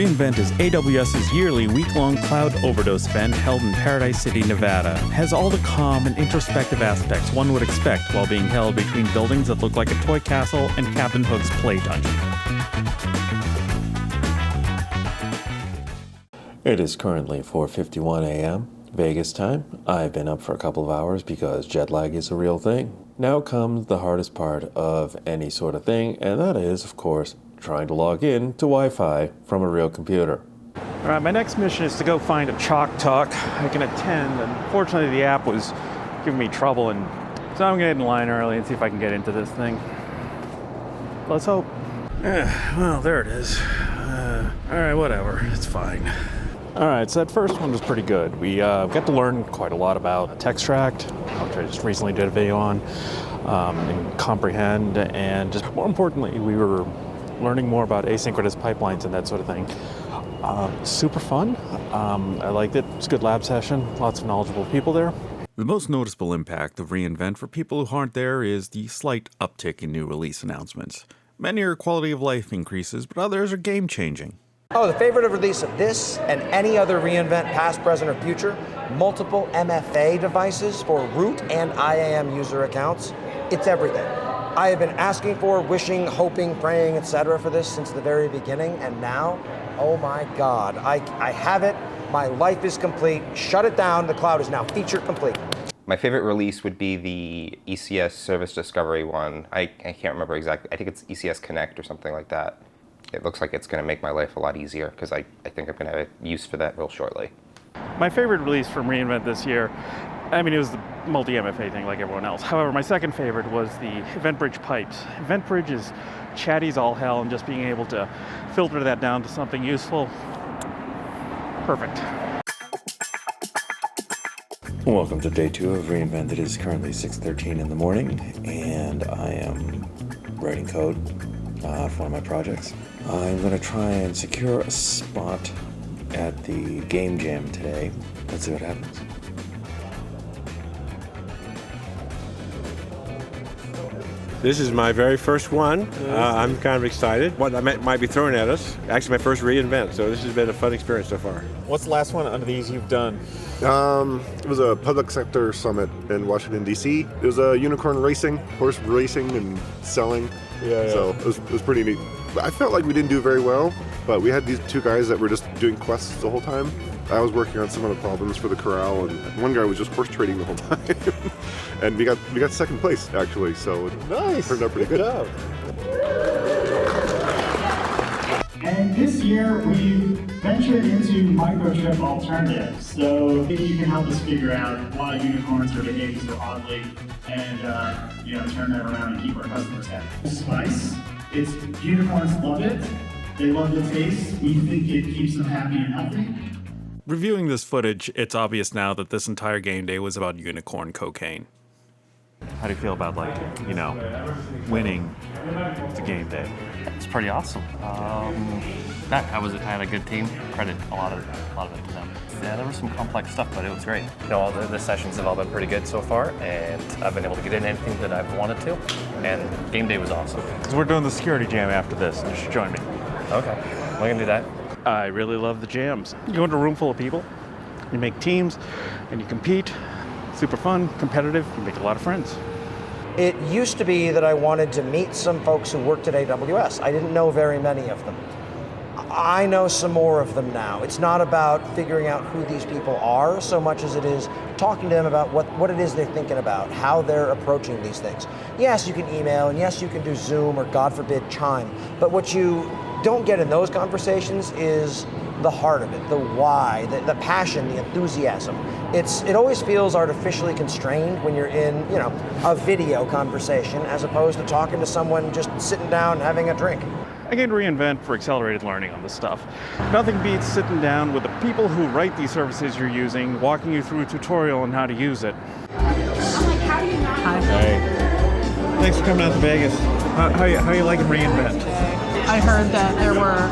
reInvent is AWS's yearly week-long cloud overdose event held in Paradise City, Nevada. It has all the calm and introspective aspects one would expect while being held between buildings that look like a toy castle and Captain Hook's play dungeon. It is currently 4:51 a.m. Vegas time. I've been up for a couple of hours because jet lag is a real thing. Now comes the hardest part of any sort of thing, and that is, of course, trying to log in to Wi-Fi from a real computer. All right, my next mission is to go find a chalk talk I can attend. Unfortunately, the app was giving me trouble, and so I'm gonna get in line early and see if I can get into this thing. Let's hope. Well, there it is. All right, whatever. It's fine. All right, so that first one was pretty good. We got to learn quite a lot about Textract, which I just recently did a video on, and Comprehend, and just more importantly, we were learning more about asynchronous pipelines and that sort of thing. Super fun. I liked it. It's a good lab session. Lots of knowledgeable people there. The most noticeable impact of reInvent for people who aren't there is the slight uptick in new release announcements. Many are quality of life increases, but others are game-changing. Oh, the favorite of release of this and any other reInvent, past, present, or future, multiple MFA devices for root and IAM user accounts. It's everything. I have been asking for, wishing, hoping, praying, etc. for this since the very beginning, and now, oh my God, I have it, my life is complete, shut it down, the cloud is now feature complete. My favorite release would be the ECS Service Discovery one. I can't remember exactly, I think it's ECS Connect or something like that. It looks like it's going to make my life a lot easier because I think I'm going to have a use for that real shortly. My favorite release from reInvent this year, I mean, it was the multi-MFA thing like everyone else. However, my second favorite was the EventBridge pipes. EventBridge is chatty as all hell, and just being able to filter that down to something useful, perfect. Welcome to day 2 of reInvent. It is currently 6:13 in the morning, and I am writing code for one of my projects. I'm going to try and secure a spot at the game jam today. Let's see what happens. This is my very first one. I'm kind of excited. What I might be throwing at us. Actually, my first reInvent, so this has been a fun experience so far. What's the last one of these you've done? It was a public sector summit in Washington, D.C. It was a unicorn racing, horse racing and selling. Yeah. So it was pretty neat. I felt like we didn't do very well, but we had these two guys that were just doing quests the whole time. I was working on some of the problems for the corral, and one guy was just horse trading the whole time. And we got second place, actually, so it turned out pretty good. And this year, we've ventured into microchip alternatives. So if you can help us figure out why unicorns are behaving so oddly and turn that around and keep our customers happy. Spice, unicorns love it. They love the taste. We think it keeps them happy and healthy. Reviewing this footage, it's obvious now that this entire game day was about unicorn cocaine. How do you feel about, winning the game day? It's pretty awesome. I had a good team. Credit a lot of it to them. Yeah, there was some complex stuff, but it was great. All the sessions have all been pretty good so far, and I've been able to get in anything that I've wanted to, and game day was awesome. Because we're doing the security jam after this, you should join me. Okay, we can do that. I really love the jams. You go into a room full of people, you make teams, and you compete. Super fun, competitive, you make a lot of friends. It used to be that I wanted to meet some folks who worked at AWS. I didn't know very many of them. I know some more of them now. It's not about figuring out who these people are so much as it is talking to them about what it is they're thinking about, how they're approaching these things. Yes, you can email, and yes, you can do Zoom or, God forbid, Chime. But what you don't get in those conversations is the heart of it, the why, the passion, the enthusiasm. It always feels artificially constrained when you're in, a video conversation as opposed to talking to someone just sitting down and having a drink. I came to reInvent for accelerated learning on this stuff. Nothing beats sitting down with the people who write these services you're using, walking you through a tutorial on how to use it. Hey. Thanks for coming out to Vegas. How you liking reInvent? I heard that there were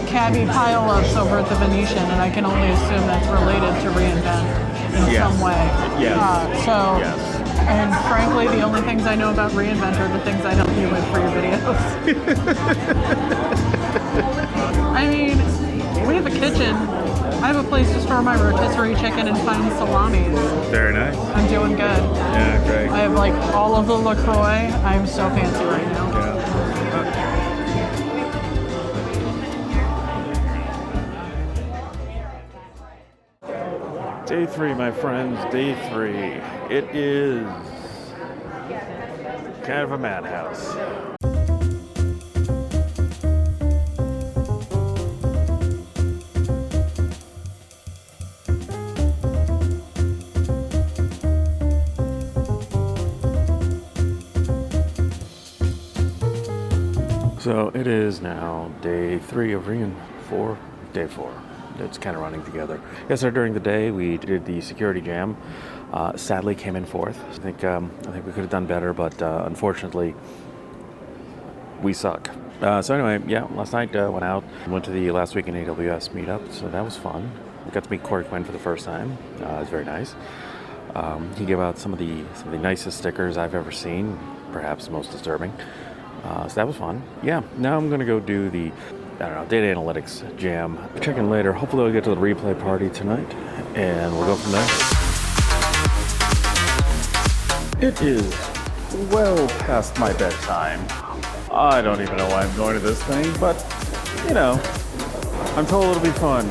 cabbie pile-ups over at the Venetian, and I can only assume that's related to reInvent in some way. Yes. And frankly, the only things I know about reInvent are the things I help you with for your videos. I mean, we have a kitchen. I have a place to store my rotisserie chicken and fine salamis. Very nice. I'm doing good. Yeah, great. I have like all of the LaCroix. I'm so fancy right now. Day 3, my friends, day 3. It is kind of a madhouse. So it is now day 3 of day 4. It's kind of running together. Yesterday during the day, we did the security jam. Sadly, came in 4th. I think we could have done better, but unfortunately, we suck. So anyway, yeah, last night went out, went to the last week in AWS meetup, so that was fun. We got to meet Quinn for the first time. It was very nice. He gave out some of the nicest stickers I've ever seen, perhaps most disturbing. So that was fun. Yeah, now I'm gonna go do the data analytics jam. Check in later. Hopefully I'll get to the replay party tonight, and we'll go from there. It is well past my bedtime. I don't even know why I'm going to this thing, but, you know, I'm told it'll be fun.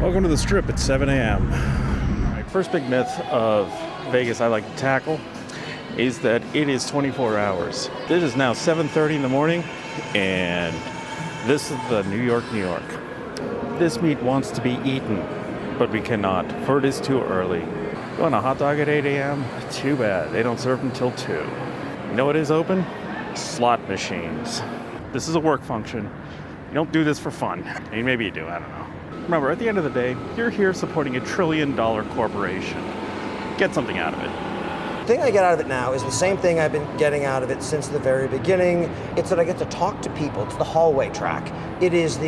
Welcome to the Strip at 7 a.m. My first big myth of Vegas I like to tackle is that it is 24 hours. It is now 7:30 in the morning, and this is the New York. This meat wants to be eaten, but we cannot, for it is too early. You want a hot dog at 8 a.m.? Too bad, they don't serve until 2. You know what is open? Slot machines. This is a work function. You don't do this for fun. I mean, maybe you do, I don't know. Remember, at the end of the day, you're here supporting $1 trillion corporation. Get something out of it. The thing I get out of it now is the same thing I've been getting out of it since the very beginning. It's that I get to talk to people. It's the hallway track. It is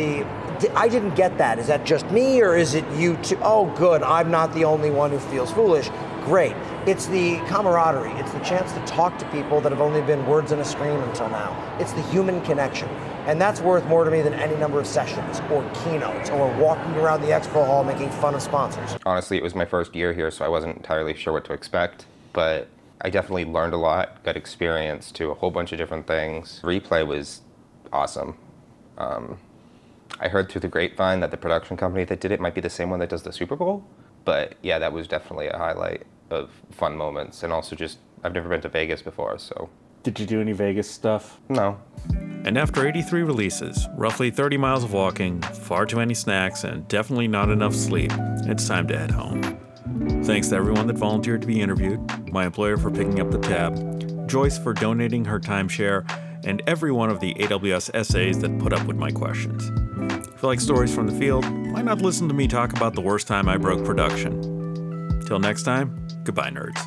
I didn't get that. Is that just me, or is it you too? Oh, good, I'm not the only one who feels foolish. Great. It's the camaraderie. It's the chance to talk to people that have only been words on a screen until now. It's the human connection. And that's worth more to me than any number of sessions or keynotes or walking around the expo hall making fun of sponsors. Honestly, it was my first year here, so I wasn't entirely sure what to expect, but I definitely learned a lot, got experience to a whole bunch of different things. Replay was awesome. I heard through the grapevine that the production company that did it might be the same one that does the Super Bowl, but yeah, that was definitely a highlight of fun moments, and also just, I've never been to Vegas before, so. Did you do any Vegas stuff? No. And after 83 releases, roughly 30 miles of walking, far too many snacks, and definitely not enough sleep, it's time to head home. Thanks to everyone that volunteered to be interviewed, my employer for picking up the tab, Joyce for donating her timeshare, and every one of the AWS essays that put up with my questions. If you like stories from the field, why not listen to me talk about the worst time I broke production? Till next time, goodbye, nerds.